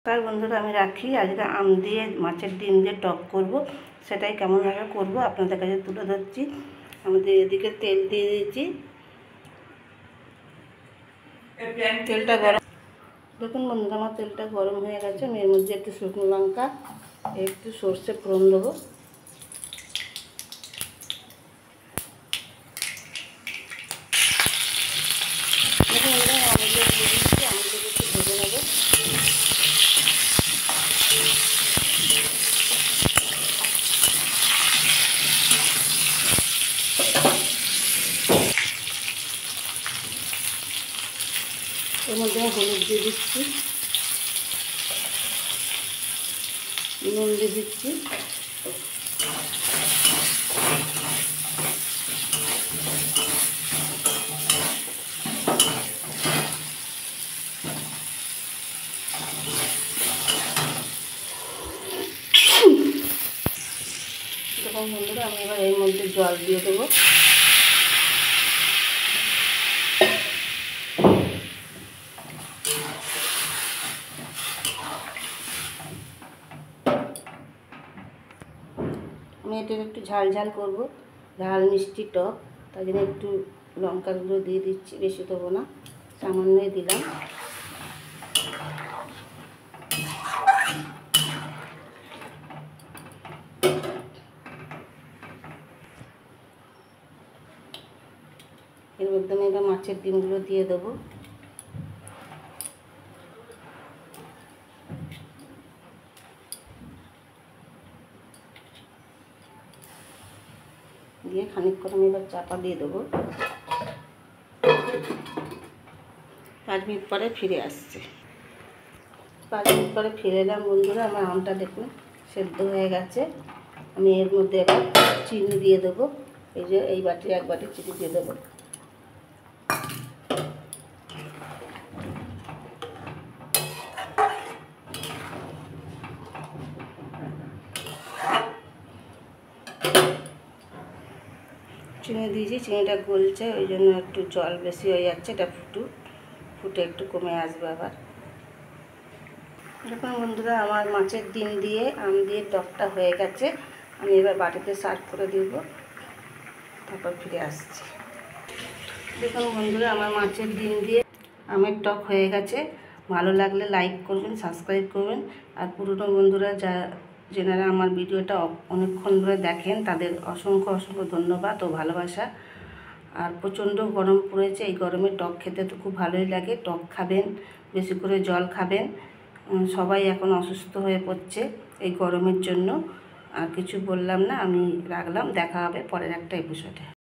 তার বন্ধুরা আমি রাখি আজকে আম দিয়ে মাছের ডিম দিয়ে টক করব, সেটাই কেমনভাবে করব আপনাদের কাছে তুলে ধরছি। আমাদের এদিকে তেল দিয়ে দিয়েছি, তেলটা গরম। দেখুন বন্ধুরা আমার তেলটা গরম হয়ে গেছে। আমি এর মধ্যে একটু শুকনো লঙ্কা, একটু সর্ষে ফোড়ন দেবো। দেখুন আমগুলো দিয়ে দিচ্ছি, আমগুলোকে একটু ভেজে নেবো। এর মধ্যে আমি হলুদ দিয়ে দিচ্ছি, নুন দিয়ে দিচ্ছি, দেখুন বন্ধুরা আমি এবার এর মধ্যে জল দিয়ে দেবো। আমি এটা একটু ঝাল ঝাল করবো, ঝাল মিষ্টি টক, তাই জন্য একটু লঙ্কার গুঁড়ো দিয়ে দিচ্ছি, বেশি দেবো না, সামান্যই দিলাম। এর মধ্যে আমি এবার মাছের ডিমগুলো দিয়ে দেবো। দিয়ে খানিকক্ষণ আমি এবার চাপা দিয়ে দেবো। 5 মিনিট পরে ফিরে আসছে। 5 মিনিট পরে ফিরে এলাম বন্ধুরা। আমার আমটা দেখুন সেদ্ধ হয়ে গেছে। আমি এর মধ্যে এবার চিনি দিয়ে দেবো। এই যে এই বাটি 1 বাটি চিনি দিয়ে দেবো। চিনি দিয়েছি, চিনিটা গলছে, ওই জন্য একটু জল বেশি হয়ে যাচ্ছে। এটা ফুটে একটু কমে আসবে আবার। দেখুন বন্ধুরা আমার মাছের ডিম দিয়ে আম দিয়ে টকটা হয়ে গেছে। আমি এবার বাটিতে সার্ভ করে দেবো, তারপর ফিরে আসছি। দেখুন বন্ধুরা আমার মাছের ডিম দিয়ে আমের টক হয়ে গেছে। ভালো লাগলে লাইক করবেন, সাবস্ক্রাইব করবেন। আর পুরনো বন্ধুরা যেনারা আমার ভিডিওটা অনেকক্ষণ ধরে দেখেন তাদের অসংখ্য ধন্যবাদ ও ভালোবাসা। আর প্রচণ্ড গরম পড়েছে, এই গরমে টক খেতে তো খুব ভালোই লাগে। টক খাবেন, বেশি করে জল খাবেন। সবাই এখন অসুস্থ হয়ে পড়ছে এই গরমের জন্য। আর কিছু বললাম না, আমি রাখলাম। দেখা হবে পরের একটা এপিসোডে।